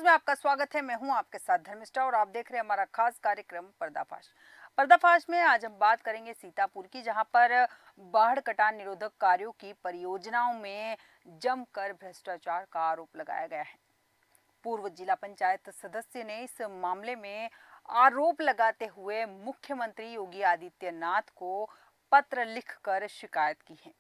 में आपका स्वागत है। मैं हूं आपके साथ धर्मिष्ठा और आप देख रहे हैं हमारा खास कार्यक्रम पर्दाफाश। पर्दाफाश में आज हम बात करेंगे सीतापुर की, जहां पर बाढ़ कटान निरोधक कार्यों की परियोजनाओं में जमकर भ्रष्टाचार का आरोप लगाया गया है। पूर्व जिला पंचायत सदस्य ने इस मामले में आरोप लगाते हुए मुख्यमंत्री योगी आदित्यनाथ को पत्र लिखकर शिकायत की है।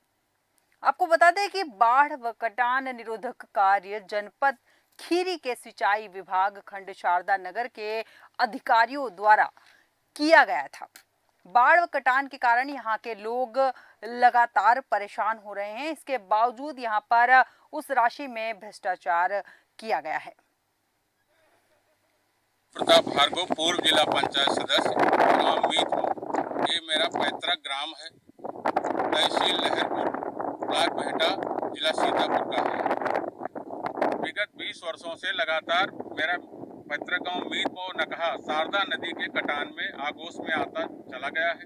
आपको बता दें कि बाढ़ व कटान निरोधक कार्य जनपद खीरी के सिंचाई विभाग खंड शारदा नगर के अधिकारियों द्वारा किया गया था। बाढ़ व कटान के कारण यहाँ के लोग लगातार परेशान हो रहे हैं। इसके बावजूद यहाँ पर उस राशि में भ्रष्टाचार किया गया है। प्रताप भार्गव, पूर्व जिला पंचायत सदस्य, ग्राम मीतपुर। ये मेरा पैतृक ग्राम है। तहसील लहरपुर, ब्लॉक बेहटा, जिला सीतापुर का है। विगत 20 वर्षों से लगातार मेरा पैतृक गांव मीतपुर नकहा शारदा नदी के कटान में आगोश में आता चला गया है।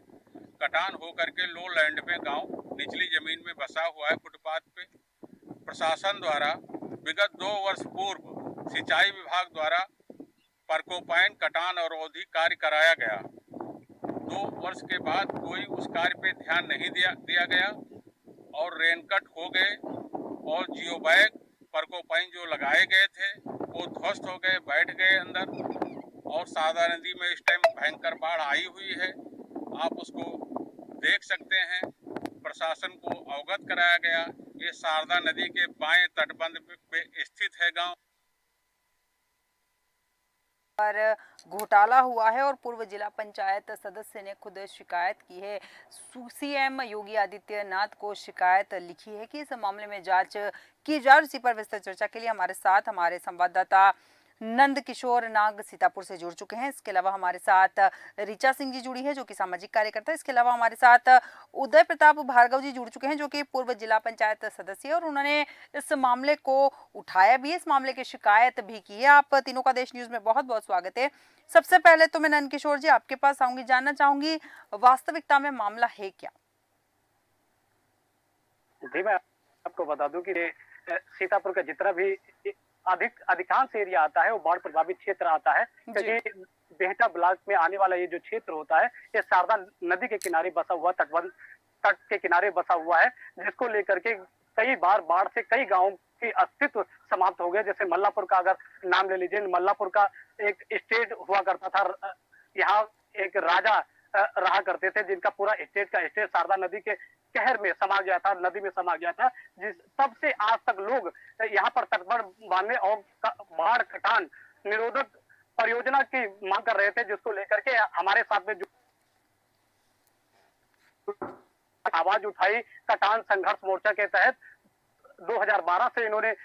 कटान होकर के लो लैंड में गांव निचली जमीन में बसा हुआ है फुटपाथ पे। प्रशासन द्वारा विगत 2 वर्ष पूर्व सिंचाई विभाग द्वारा परकोपाइन कटान और अवधि कार्य कराया गया। 2 वर्ष के बाद कोई उस कार्य पे ध्यान नहीं दिया गया और रेनकट हो गए और जियो बैग परकोपाइन जो लगाए गए थे वो ध्वस्त हो गए, बैठ गए अंदर। और शारदा नदी में इस टाइम भयंकर बाढ़ आई हुई है, आप उसको देख सकते हैं। प्रशासन को अवगत कराया गया। ये शारदा नदी के बाएं तटबंध पे स्थित है गांव पर घोटाला हुआ है और पूर्व जिला पंचायत सदस्य ने खुद शिकायत की है। सीएम योगी आदित्यनाथ को शिकायत लिखी है कि इस मामले में जांच की जाए। इसी पर विस्तृत चर्चा के लिए हमारे साथ हमारे संवाददाता नंद किशोर नाग सीतापुर से जुड़ चुके हैं। इसके अलावा हमारे साथ ऋचा सिंह जी जुड़ी है, जो कि सामाजिक कार्यकर्ता है। इसके अलावा हमारे साथ उदय प्रताप भार्गव जी जुड़ चुके हैं, जो कि पूर्व जिला पंचायत सदस्य है और उन्होंने इस मामले को उठाया भी है, इस मामले की शिकायत भी की है। आप तीनों का देश न्यूज में बहुत बहुत स्वागत है। सबसे पहले तो मैं नंद किशोर जी आपके पास आऊंगी, जानना चाहूंगी वास्तविकता में मामला है क्या? जी, मैं आपको बता दूं कि सीतापुर का जितना भी अधिकांश एरिया आता है वो बाढ़ प्रभावित क्षेत्र आता है, क्योंकि बेहटा ब्लॉक में आने वाला ये जो क्षेत्र होता है ये शारदा नदी के किनारे बसा हुआ तट के किनारे बसा हुआ है, जिसको लेकर के कई बार बाढ़ से कई गांवों की अस्तित्व समाप्त हो गया। जैसे मल्लापुर का अगर नाम ले लीजिए, मल्लापुर का एक स्टेट हुआ करता था, यहाँ एक राजा रहा करते थे जिनका पूरा स्टेट का स्टेट शारदा नदी के कहर में समा गया था, नदी में समा गया था। जिस तब से आज तक लोग यहाँ पर तटबंध बांधने और बाढ़ कटान निरोधक परियोजना की मांग कर रहे थे, जिसको लेकर के हमारे साथ में जो आवाज उठाई कटान संघर्ष मोर्चा के तहत 2012 से इन्होंने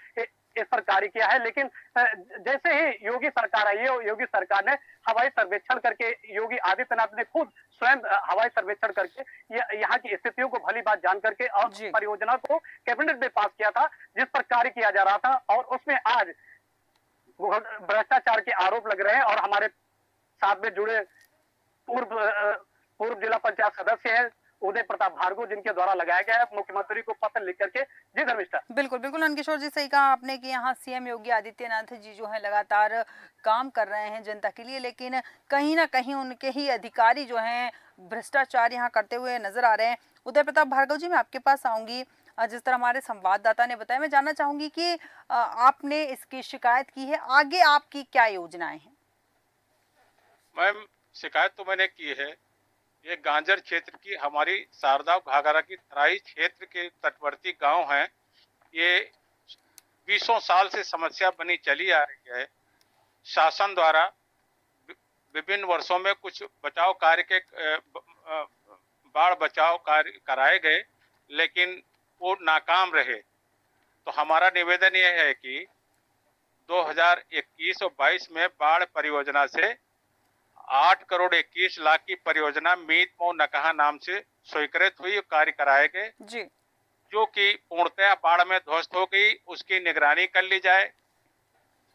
इस पर कार्य किया है। लेकिन जैसे ही योगी सरकार आई है, योगी सरकार ने हवाई सर्वेक्षण करके, योगी आदित्यनाथ ने खुद स्वयं हवाई सर्वेक्षण करके यहाँ की स्थितियों को भली बात जान करके और परियोजना को कैबिनेट में पास किया था, जिस पर कार्य किया जा रहा था। और उसमें आज भ्रष्टाचार के आरोप लग रहे हैं और हमारे साथ में जुड़े पूर्व जिला पंचायत सदस्य है उदय प्रताप भार्गव, जिनके द्वारा लगाया गया है मुख्यमंत्री को पत्र लिख करके। जी धर्मिष्ठा। बिल्कुल बिल्कुल नंदकिशोर जी, सही कहा आपने कि यहाँ सीएम योगी आदित्यनाथ जी जो है लगातार काम कर रहे हैं जनता के लिए, लेकिन कहीं ना कहीं उनके ही अधिकारी जो हैं भ्रष्टाचार यहाँ करते हुए नजर आ रहे हैं। उदय प्रताप भार्गव जी, मैं आपके पास आऊंगी। जिस तरह हमारे संवाददाता ने बताया, मैं जानना चाहूंगी कि आपने इसकी शिकायत की है, आगे आपकी क्या योजनाएं हैं? मैम, शिकायत तो मैंने की है। ये गांजर क्षेत्र की हमारी शारदा घाघरा की तराई क्षेत्र के तटवर्ती गांव हैं। ये 20 साल से समस्या बनी चली आ रही है। शासन द्वारा विभिन्न वर्षों में कुछ बचाव कार्य के बाढ़ बचाव कार्य कराए गए, लेकिन वो नाकाम रहे। तो हमारा निवेदन यह है कि 2021 और 22 में बाढ़ परियोजना से 8 करोड़ 21 लाख की परियोजना मीतपुर नकहा नाम से स्वीकृत हुई, कार्य कराए गए, जो कि पूर्णतया बाढ़ में ध्वस्त हो गई। उसकी निगरानी कर ली जाए।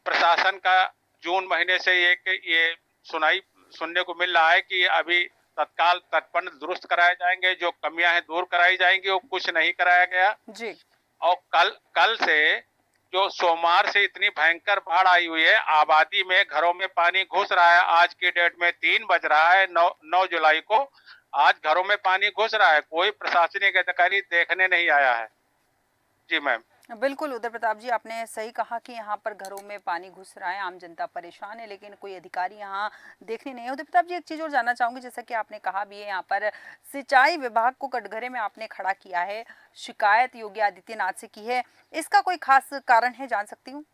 प्रशासन का जून महीने से ये सुनने को मिल रहा है कि अभी तत्काल तटबंध दुरुस्त कराए जाएंगे, जो कमियां हैं दूर कराई जाएंगी, वो कुछ नहीं कराया गया। जी। और कल से जो सोमवार से इतनी भयंकर बाढ़ आई हुई है, आबादी में घरों में पानी घुस रहा है। आज की डेट में 3 बज रहा है, 9 जुलाई को आज घरों में पानी घुस रहा है, कोई प्रशासनिक अधिकारी देखने नहीं आया है। जी मैम। बिल्कुल उदय प्रताप जी, आपने सही कहा कि यहाँ पर घरों में पानी घुस रहा है, आम जनता परेशान है, लेकिन कोई अधिकारी यहाँ देखने नहीं है। उदय प्रताप जी, एक चीज़ और जानना चाहूंगी, जैसा कि आपने कहा भी है, यहाँ पर सिंचाई विभाग को कटघरे में आपने खड़ा किया है, शिकायत योगी आदित्यनाथ से की है, इसका कोई खास कारण है, जान सकती हूँ?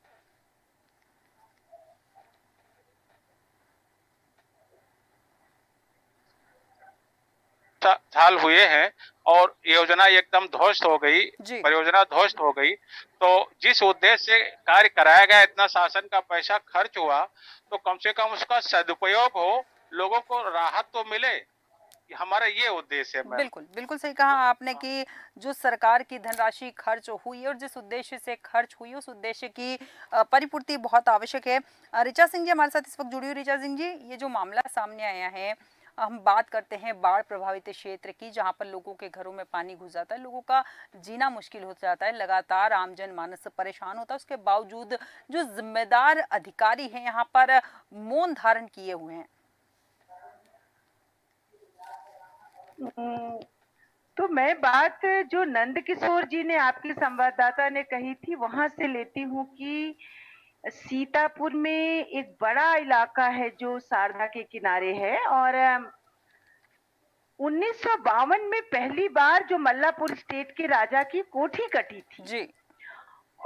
साल हुए हैं और योजना एकदम ध्वस्त हो गई, जी परियोजना ध्वस्त हो गई। तो जिस उद्देश्य से कार्य कराया गया, इतना शासन का पैसा खर्च हुआ, तो कम से कम उसका सदुपयोग हो, लोगों को राहत तो मिले, हमारा ये उद्देश्य है मैम। बिल्कुल बिल्कुल सही कहा आपने कि जो सरकार की धनराशि खर्च हुई है और जिस उद्देश्य से खर्च हुई है, उस उद्देश्य की परिपूर्ति बहुत आवश्यक है। ऋचा सिंह जी हमारे साथ इस वक्त जुड़ी हुई। ऋचा सिंह जी, ये जो मामला सामने आया है, हम बात करते हैं बाढ़ प्रभावित क्षेत्र की, जहां पर लोगों के घरों में पानी घुस जाता है, लोगों का जीना मुश्किल हो जाता है, लगातार आम जनमानस परेशान होता है। उसके बावजूद जो जिम्मेदार अधिकारी हैं यहाँ पर मौन धारण किए हुए हैं। तो मैं बात जो नंद किशोर जी ने, आपके संवाददाता ने कही थी, वहां से लेती हूँ कि सीतापुर में एक बड़ा इलाका है जो शारदा के किनारे है, और 1952 में पहली बार जो मल्लापुर स्टेट के राजा की कोठी कटी थी जी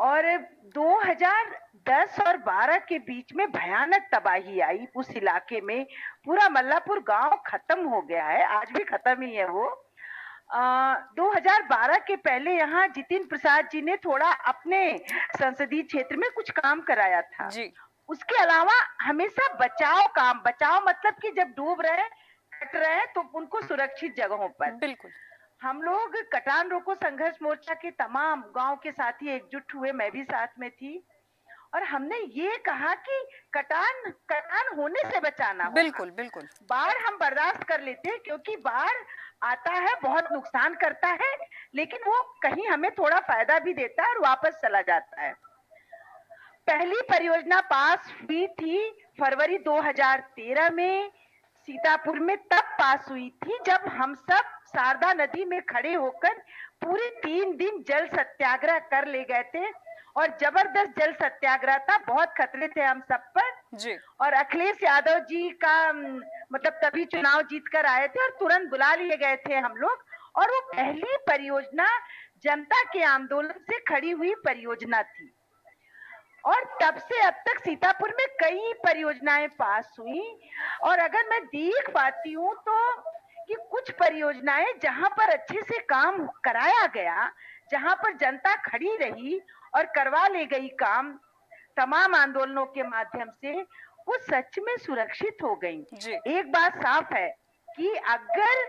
और 2010 और 12 के बीच में भयानक तबाही आई उस इलाके में। पूरा मल्लापुर गांव खत्म हो गया है, आज भी खत्म ही है वो। 2012 के पहले यहाँ जितिन प्रसाद जी ने थोड़ा अपने संसदीय क्षेत्र में कुछ काम कराया था। जी उसके अलावा हमेशा बचाव काम, बचाव मतलब कि जब डूब रहे, कट रहे, तो उनको सुरक्षित जगहों पर। बिल्कुल हम लोग कटान रोको संघर्ष मोर्चा के तमाम गांव के साथी एकजुट हुए, मैं भी साथ में थी, और हमने ये कहा कि कटान कटान होने से बचाना होगा। बिल्कुल बिल्कुल बाढ़ हम बर्दाश्त कर लेते हैं क्योंकि बाढ़ आता है, बहुत नुकसान करता है, लेकिन वो कहीं हमें थोड़ा फायदा भी देता है और वापस चला जाता है। पहली परियोजना पास हुई थी फरवरी 2013 में सीतापुर में, तब पास हुई थी जब हम सब शारदा नदी में खड़े होकर पूरे 3 दिन जल सत्याग्रह कर ले गए थे, और जबरदस्त जल सत्याग्रह था, बहुत खतरे थे हम सब पर। जी और अखिलेश यादव जी का मतलब तभी चुनाव जीत कर आए थे और तुरंत बुला लिए गए थे हम लोग, और वो पहली परियोजना जनता के आंदोलन से खड़ी हुई परियोजना थी। और तब से अब तक सीतापुर में कई परियोजनाएं पास हुई, और अगर मैं देख पाती हूँ तो कि कुछ परियोजनाएं जहां पर अच्छे से काम कराया गया, जहां पर जनता खड़ी रही और करवा ले गई काम तमाम आंदोलनों के माध्यम से, वो सच में सुरक्षित हो गई। जी एक बात साफ है कि अगर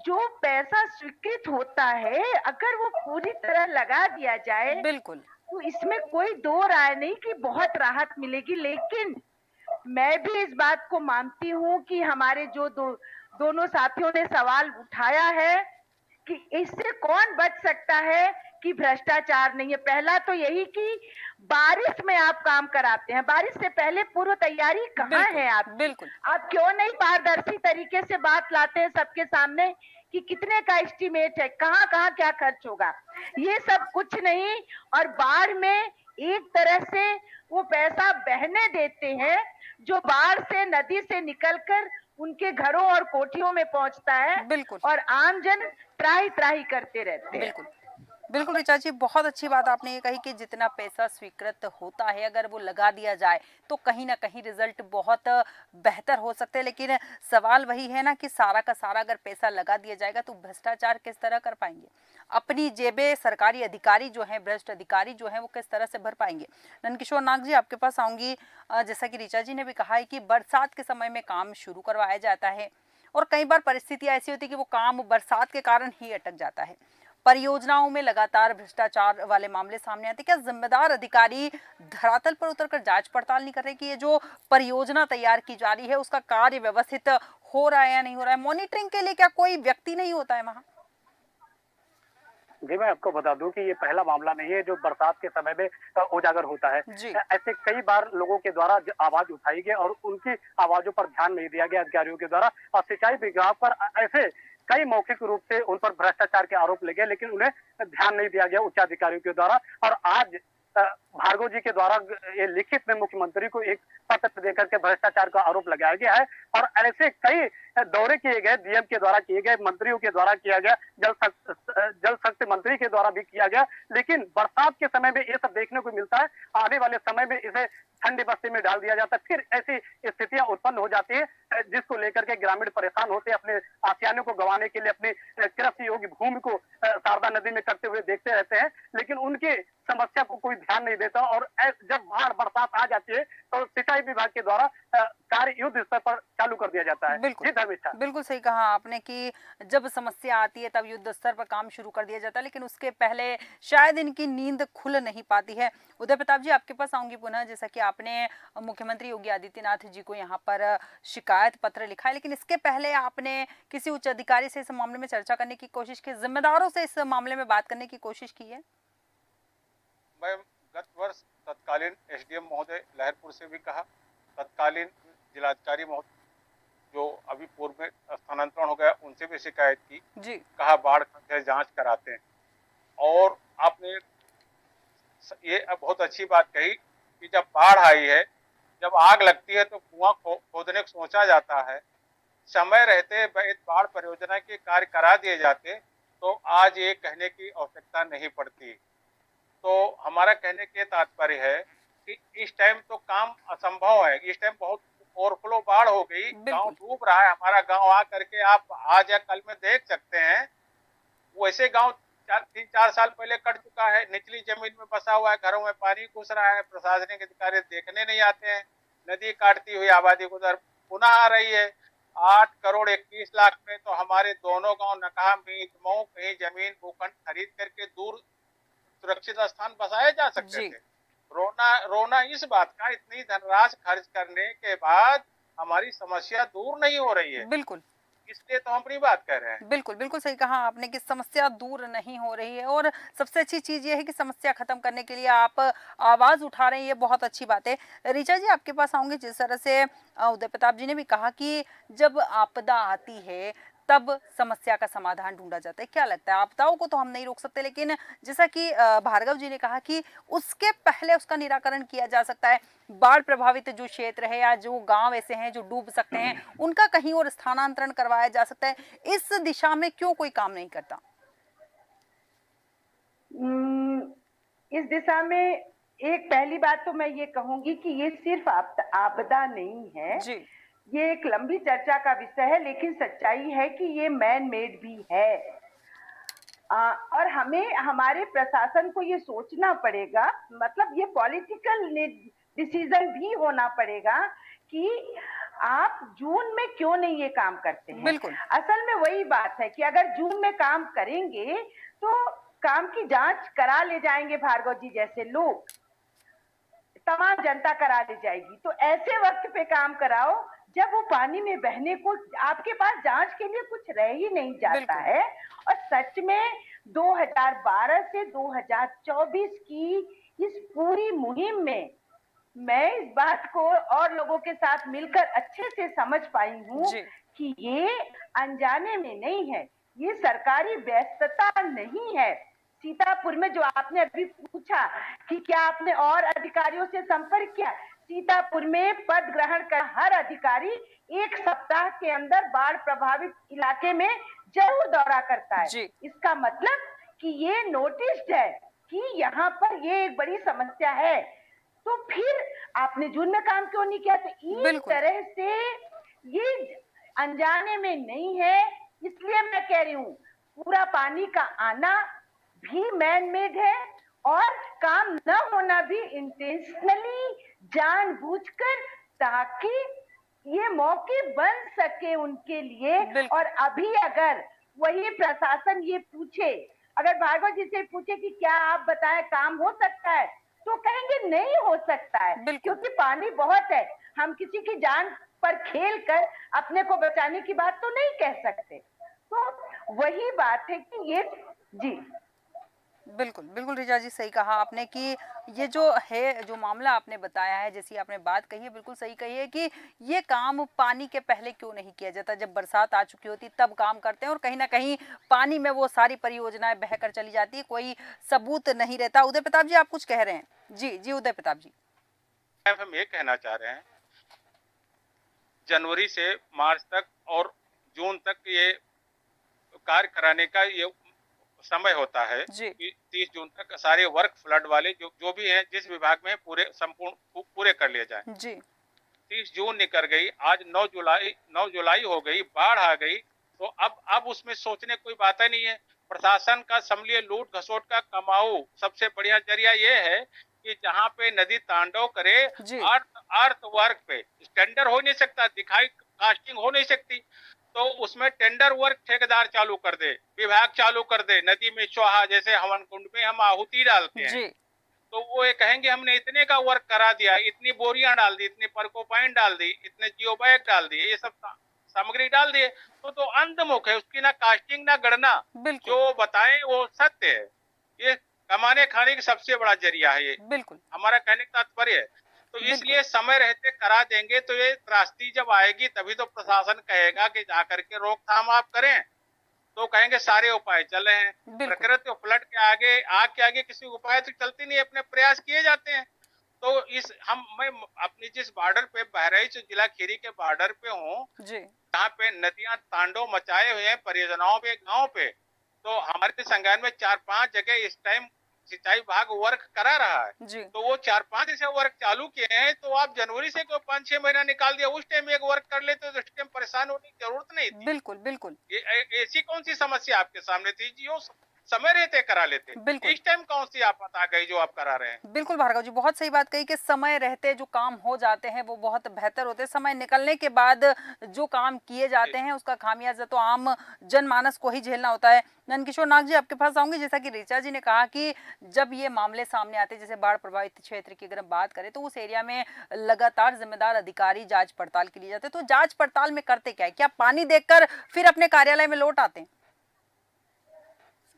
जो पैसा स्वीकृत होता है, अगर वो पूरी तरह लगा दिया जाए, बिल्कुल तो इसमें कोई दो राय नहीं कि बहुत राहत मिलेगी। लेकिन मैं भी इस बात को मानती हूँ कि हमारे जो दोनों साथियों ने सवाल उठाया है कि इससे कौन बच सकता है कि भ्रष्टाचार नहीं है। पहला तो यही कि बारिश में आप काम कराते हैं, बारिश से पहले पूर्व तैयारी कहाँ है आपकी? बिल्कुल आप क्यों नहीं पारदर्शी तरीके से बात लाते हैं सबके सामने कि कितने का एस्टीमेट है, कहाँ कहाँ क्या खर्च होगा? ये सब कुछ नहीं, और बाढ़ में एक तरह से वो पैसा बहने देते हैं जो बाढ़ से, नदी से निकलकर उनके घरों और कोठियों में पहुंचता है, बिल्कुल और आमजन त्राही त्राही करते रहते हैं। बिल्कुल बिल्कुल ऋचा जी, बहुत अच्छी बात आपने ये कही कि जितना पैसा स्वीकृत होता है, अगर वो लगा दिया जाए तो कहीं ना कहीं रिजल्ट बहुत बेहतर हो सकते हैं। लेकिन सवाल वही है ना कि सारा का सारा अगर पैसा लगा दिया जाएगा तो भ्रष्टाचार किस तरह कर पाएंगे? अपनी जेबें सरकारी अधिकारी जो हैं, भ्रष्ट अधिकारी जो हैं, वो किस तरह से भर पाएंगे? नंदकिशोर नाग जी, आपके पास आऊंगी। जैसा कि ऋचा जी ने भी कहा है कि बरसात के समय में काम शुरू करवाया जाता है और कई बार परिस्थितियां ऐसी होती है कि वो काम बरसात के कारण ही अटक जाता है। परियोजनाओं में लगातार भ्रष्टाचार वाले मामले सामने आते, क्या जिम्मेदार अधिकारी धरातल पर उतरकर जांच पड़ताल नहीं कर रहे कि ये जो परियोजना तैयार की जा रही है उसका कार्य व्यवस्थित हो रहा है या नहीं हो रहा है? मॉनिटरिंग के लिए क्या कोई व्यक्ति नहीं होता है वहां? जी, मैं आपको बता दूं कि ये पहला मामला नहीं है जो बरसात के समय में उजागर होता है। जी। ऐसे कई बार लोगों के द्वारा आवाज उठाई गई और उनकी आवाजों पर ध्यान नहीं दिया गया अधिकारियों के द्वारा और सिंचाई विभाग पर ऐसे कई मौखिक रूप से उन पर भ्रष्टाचार के आरोप लगे, लेकिन उन्हें ध्यान नहीं दिया गया उच्च अधिकारियों के द्वारा। और आज भार्गव जी के द्वारा ये लिखित में मुख्यमंत्री को एक पत्र देकर के भ्रष्टाचार का आरोप लगाया गया है और ऐसे कई दौरे किए गए, डीएम के द्वारा किए गए, मंत्रियों के द्वारा किया गया, जल शक्ति मंत्री के द्वारा भी किया गया, लेकिन बरसात के समय में ये सब देखने को मिलता है। आने वाले समय में इसे ठंडी बस्ती में डाल दिया जाता है, फिर ऐसी स्थितियां उत्पन्न हो जाती है जिसको लेकर के ग्रामीण परेशान होते हैं, अपने आसियानों को गंवाने के लिए अपनी कृषि योग्य भूमि को शारदा नदी में करते हुए देखते रहते हैं, लेकिन उनकी समस्या को कोई ध्यान नहीं देता। और जब बाढ़ बरसात आ जाती है तो सिंचाई विभाग के द्वारा कार्य युद्ध स्तर पर चालू कर दिया जाता है। बिल्कुल जी धर्मिष्ठा। बिल्कुल सही कहा आपने कि जब समस्या आती है तब युद्ध स्तर पर काम शुरू कर दिया जाता है, लेकिन उसके पहले शायद इनकी नींद खुल नहीं पाती है। उदय प्रताप जी, आपके पास आऊंगी पुनः। जैसा कि आपने मुख्यमंत्री योगी आदित्यनाथ जी को यहाँ पर शिकायत पत्र लिखा है, लेकिन इसके पहले आपने किसी उच्च अधिकारी से इस मामले में चर्चा करने की कोशिश की, जिम्मेदारों से इस मामले में बात करने की कोशिश की है? मैं गत वर्ष तत्कालीन एसडीएम महोदय लहरपुर से भी कहा, तत्कालीन जिलाधिकारी महोदय जो अभी पूर्व में स्थानांतरण हो गया उनसे भी शिकायत की, जी। कहा बाढ़ का जांच कराते हैं। और आपने ये बहुत अच्छी बात कही कि जब बाढ़ आई है, जब आग लगती है तो कुआं खोदने को सोचा जाता है, समय रहते बाढ़ परियोजना के कार्य करा दिए जाते तो आज ये कहने की आवश्यकता नहीं पड़ती। तो हमारा कहने के तात्पर्य है कि इस टाइम तो काम असंभव है, इस टाइम बहुत ओवरफ्लो बाढ़ हो गई, गांव डूब रहा है। हमारा गांव आ करके आप आज या कल में देख सकते हैं, वैसे गांव 3-4 साल पहले कट चुका है, निचली जमीन में बसा हुआ है, घरों में पानी घुस रहा है, प्रशासनिक अधिकारी देखने नहीं आते हैं, नदी काटती हुई आबादी उधर पुनः आ रही है। 8 करोड़ 21 लाख में तो हमारे दोनों गांव नकाहा मीत मऊ कहीं जमीन भूखंड खरीद करके दूर सुरक्षित स्थान बसाए जा सकते थे। रोना इस बात का, इतनी धनराशि खर्च करने के बाद हमारी समस्या दूर नहीं हो रही है। बिल्कुल, इसलिए तो हम अपनी बात कर रहे हैं। बिल्कुल बिल्कुल सही कहा आपने कि समस्या दूर नहीं हो रही है, और सबसे अच्छी चीज ये है कि समस्या खत्म करने के लिए आप आवाज उठा रहे हैं, ये बहुत अच्छी बात है। ऋचा जी, आपके पास आऊंगी। जिस तरह से उदय प्रताप जी ने भी कहा कि जब आपदा आती है तब समस्या का समाधान ढूंढा जाता है, क्या लगता है? आपदाओं को तो हम नहीं रोक सकते, लेकिन जैसा कि भार्गव जी ने कहा कि उसके पहले उसका निराकरण किया जा सकता है। बाढ़ प्रभावित जो क्षेत्र है या जो गांव ऐसे हैं जो डूब सकते हैं, उनका कहीं और स्थानांतरण करवाया जा सकता है। इस दिशा में क्यों कोई काम नहीं करता? इस दिशा में एक पहली बात तो मैं ये कहूंगी कि ये सिर्फ आपदा नहीं है, जी। ये एक लंबी चर्चा का विषय है, लेकिन सच्चाई है कि ये मैन मेड भी है। और हमें हमारे प्रशासन को ये सोचना पड़ेगा, मतलब ये पॉलिटिकल डिसीजन भी होना पड़ेगा कि आप जून में क्यों नहीं ये काम करते हैं। बिल्कुल। असल में वही बात है कि अगर जून में काम करेंगे तो काम की जांच करा ले जाएंगे भार्गव जी जैसे लोग, तमाम जनता करा ले जाएगी। तो ऐसे वक्त पे काम कराओ जब वो पानी में बहने को आपके पास जांच के लिए कुछ रह ही नहीं जाता है। और सच में 2012 से 2024 की इस पूरी मुहिम में मैं इस बात को और लोगों के साथ मिलकर अच्छे से समझ पाई हूँ कि ये अनजाने में नहीं है, ये सरकारी व्यस्तता नहीं है। सीतापुर में जो आपने अभी पूछा कि क्या आपने और अधिकारियों से संपर्क किया, सीतापुर में पद ग्रहण कर हर अधिकारी 1 सप्ताह के अंदर बाढ़ प्रभावित इलाके में जरूर दौरा करता है। इसका मतलब कि ये नोटिस्ड है कि यहाँ पर ये एक बड़ी समस्या है। तो फिर आपने जून में काम क्यों नहीं किया? तो इस तरह से ये अनजाने में नहीं है, इसलिए मैं कह रही हूँ पूरा पानी का आना भी मैन मेड है और काम न होना भी इंटेंशनली, जानबूझकर, ताकि ये मौके बन सके उनके लिए। और अभी अगर वही प्रशासन ये पूछे, अगर भार्गव जी से पूछे कि क्या आप बताएं काम हो सकता है, तो कहेंगे नहीं हो सकता है, क्योंकि पानी बहुत है। हम किसी की जान पर खेल कर अपने को बचाने की बात तो नहीं कह सकते। तो वही बात है कि ये जी बिल्कुल, बिल्कुल रिचा जी, सही कहा आपने कि ये जो है, जो मामला आपने बताया है, जैसी आपने बात कही है, बिल्कुल सही कही है कि ये काम पानी के पहले क्यों नहीं किया जाता? जब बरसात आ चुकी होती तब काम करते हैं और कहीं न कहीं पानी में वो सारी परियोजनाएँ बहकर चली जाती है, कोई सबूत नहीं रहता। उदय प्रताप जी, आप कुछ कह रहे हैं? जी, जी उदय प्रताप जी। हम ये कहना चाह रहे हैं, जनवरी से मार्च तक और जून तक ये कार्य कराने का ये समय होता है जी, कि 30 जून तक सारे वर्क फ्लड वाले जो जो भी हैं, जिस विभाग में हैं, पूरे संपूर्ण पूरे कर लिए जाएं। जी, 30 जून निकल गई, आज 9 जुलाई हो गई, बाढ़ आ गई, तो अब उसमें सोचने कोई बात ही नहीं है। प्रशासन का समझिए लूट घसोट का कमाऊ सबसे बढ़िया जरिया ये है कि जहां पे नदी तांडव करे, जी, अर्थ अर्थ वर्क पे टेंडर हो नहीं सकता, दिखाई कास्टिंग हो नहीं सकती, तो उसमें टेंडर वर्क ठेकेदार चालू कर दे, विभाग चालू कर दे। नदी में चौहा जैसे हवन कुंड में हम आहुति डालते हैं, जी, तो वो ये कहेंगे हमने इतने का वर्क करा दिया, इतनी बोरियां डाल दी, इतनी परकोपाइन डाल दी, इतने जियो बैग डाल दिए, ये सब सामग्री डाल दिए, तो अंधमुख है, उसकी ना कास्टिंग ना गणना, बिल्कुल, जो बताएं वो सत्य है। ये कमाने खाने की सबसे बड़ा जरिया है, ये बिल्कुल, हमारा कहने का तात्पर्य है। तो बिल्कुल, इसलिए समय रहते करा देंगे, तो ये त्रासदी जब आएगी तभी तो प्रशासन कहेगा कि जाकर के रोकथाम आप करें, तो कहेंगे सारे उपाय चल रहे हैं। बिल्कुल, प्रकृति और फ्लड के आगे, आग के आगे किसी उपाय तो चलती नहीं, अपने प्रयास किए जाते हैं। तो इस हम मैं अपनी जिस बॉर्डर पे, बहराइच जिला खीरी के बॉर्डर पे हूँ, जी, जहाँ पे नदियां तांडव मचाए हुए हैं परियोजनाओं पे, गांव पे, तो हमारे संज्ञान में 4-5 जगह इस टाइम सिंचाई विभाग वर्क करा रहा है। जी, तो वो 4-5 ऐसे वर्क चालू किए हैं, तो आप जनवरी से कोई 5-6 महीना निकाल दिया, उस टाइम एक वर्क कर लेते तो उस टाइम परेशान होने की जरूरत नहीं थी। बिल्कुल, बिल्कुल, ये ऐसी कौन सी समस्या आपके सामने थी जो समय रहते करा लेते? बिल्कुल। इस टाइम कौन सी आफत आ गई जो आप करा रहे हैं? बिल्कुल भार्गव जी, बहुत सही बात कही कि समय रहते जो काम हो जाते हैं वो बहुत बेहतर होते हैं। समय निकलने के बाद जो काम किए जी, जाते हैं उसका खामियाजा तो आम जनमानस को ही झेलना होता है। नंदकिशोर नाग जी, आपके पास आऊंगी। जैसा कि ऋचा जी ने कहा कि जब ये मामले सामने आते हैं, जैसे बाढ़ प्रभावित क्षेत्र की अगर हम बात करें, तो उस एरिया में लगातार जिम्मेदार अधिकारी जांच पड़ताल के लिए जाते हैं। तो जांच पड़ताल में करते क्या है? क्या पानी देखकर फिर अपने कार्यालय में लौट आते हैं?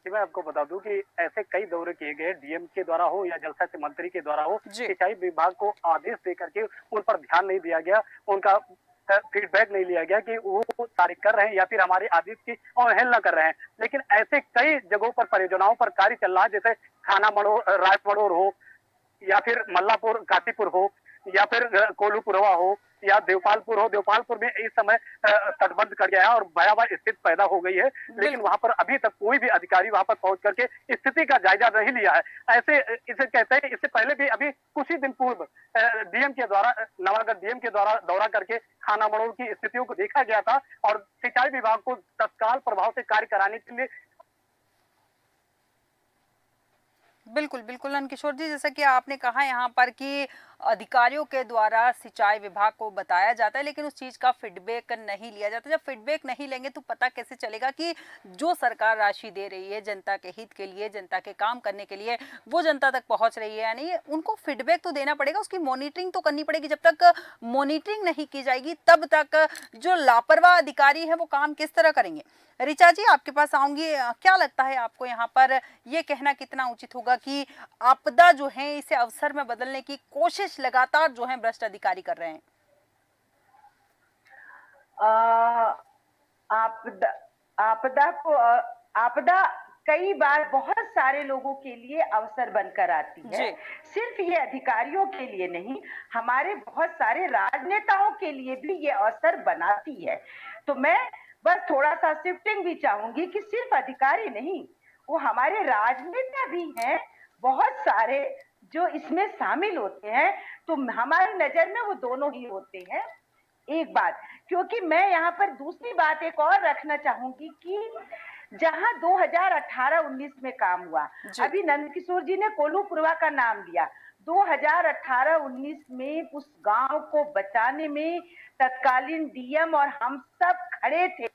जी, मैं आपको बता दूं कि ऐसे कई दौरे किए गए, डीएम के द्वारा हो या जल शक्ति मंत्री के द्वारा हो, जी, सिंचाई विभाग को आदेश देकर के उन पर ध्यान नहीं दिया गया, उनका फीडबैक नहीं लिया गया कि वो कार्य कर रहे हैं या फिर हमारे आदेश की अवहेलना कर रहे हैं। लेकिन ऐसे कई जगहों पर परियोजनाओं पर कार्य चल रहा है, जैसे खाना मड़ोर, राय मड़ोर हो या फिर मल्लापुर काशीपुर हो या फिर कोलूपुरवा हो या देवपालपुर हो। देवपालपुर में इस समय तटबंध कर गया है और भयावह स्थिति पैदा हो गई है, लेकिन बिल्कुल, वहां पर अभी तक कोई भी अधिकारी वहां पर पहुंच करके स्थिति का जायजा नहीं लिया है। ऐसे इसे कहते हैं, इससे पहले भी अभी कुछ ही दिन पूर्व डीएम के द्वारा, नवागत डीएम के द्वारा दौरा करके खाना मड़ोर की स्थितियों को देखा गया था और सिंचाई विभाग को तत्काल प्रभाव से कार्य कराने के लिए। बिल्कुल, बिल्कुल नंदकिशोर जी, जैसा कि आपने कहा यहाँ पर कि अधिकारियों के द्वारा सिंचाई विभाग को बताया जाता है, लेकिन उस चीज़ का फीडबैक नहीं लिया जाता। जब फीडबैक नहीं लेंगे तो पता कैसे चलेगा कि जो सरकार राशि दे रही है जनता के हित के लिए, जनता के काम करने के लिए, वो जनता तक पहुँच रही है या नहीं? उनको फीडबैक तो देना पड़ेगा, उसकी मॉनिटरिंग तो करनी पड़ेगी। जब तक मॉनिटरिंग नहीं की जाएगी तब तक जो लापरवाह अधिकारी हैं वो काम किस तरह करेंगे? ऋचा जी, आपके पास आऊँगी। क्या लगता है आपको यहाँ पर ये कहना कितना उचित होगा कि आपदा जो है इसे अवसर में बदलने की कोशिश लगातार जो है भ्रष्ट अधिकारी कर रहे हैं? अ, आपदा आपदा को आपदा कई बार बहुत सारे लोगों के लिए अवसर बनकर आती है। जी, सिर्फ ये अधिकारियों के लिए नहीं, हमारे बहुत सारे राजनेताओं के लिए भी ये अवसर बनाती है। तो मैं बस थोड़ा-सा शिफ्टिंग भी चाहूँगी कि सिर्फ अधिकारी नहीं, वो हमारे राजनेता भी हैं, बहुत सारे जो इसमें शामिल होते हैं, तो हमारी नज़र में वो दोनों ही होते हैं। एक बात, क्योंकि मैं यहाँ पर दूसरी बात एक और रखना चाहूंगी कि जहाँ 2018-19 में काम हुआ, जी, अभी नंदकिशोर जी ने कोलूपुरवा का नाम लिया। 2018-19 में उस गांव को बचाने में तत्कालीन डीएम और हम सब खड़े थे।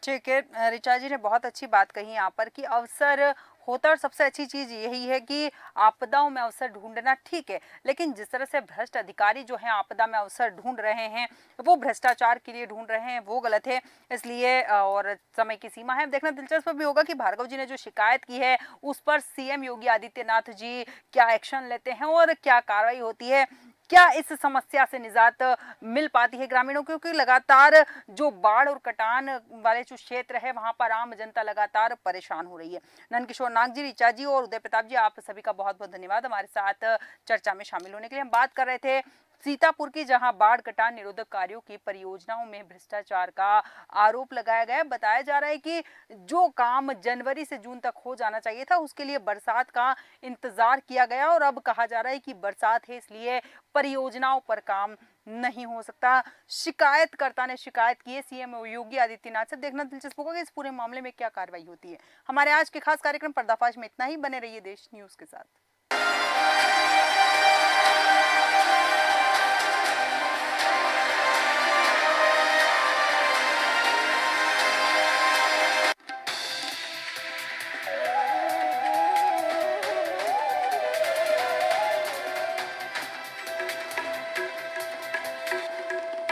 ठीक है। ऋचा जी ने बहुत अच्छी बात कही यहाँ पर कि अवसर होता है। और सबसे अच्छी चीज यही है कि आपदाओं में अवसर ढूंढना ठीक है, लेकिन जिस तरह से भ्रष्ट अधिकारी जो हैं आपदा में अवसर ढूंढ रहे हैं, वो भ्रष्टाचार के लिए ढूंढ रहे हैं, वो गलत है। इसलिए और समय की सीमा है। देखना दिलचस्प भी होगा कि भार्गव जी ने जो शिकायत की है उस पर सीएम योगी आदित्यनाथ जी क्या एक्शन लेते हैं और क्या कार्रवाई होती है, क्या इस समस्या से निजात मिल पाती है ग्रामीणों को, क्योंकि लगातार जो बाढ़ और कटान वाले जो क्षेत्र है वहां पर आम जनता लगातार परेशान हो रही है। नंदकिशोर नाग जी, ऋचा जी और उदय प्रताप जी, आप सभी का बहुत बहुत धन्यवाद हमारे साथ चर्चा में शामिल होने के लिए। हम बात कर रहे थे सीतापुर की, जहां बाढ़ कटान निरोधक कार्यों की परियोजनाओं में भ्रष्टाचार का आरोप लगाया गया है। बताया जा रहा है कि जो काम जनवरी से जून तक हो जाना चाहिए था उसके लिए बरसात का इंतजार किया गया और अब कहा जा रहा है कि बरसात है इसलिए परियोजनाओं पर काम नहीं हो सकता। शिकायतकर्ता ने शिकायत की है सीएम योगी आदित्यनाथ से। देखना दिलचस्प होगा कि इस पूरे मामले में क्या कार्रवाई होती है। हमारे आज के खास कार्यक्रम पर्दाफाश में इतना ही। बने रहिए देश न्यूज के साथ।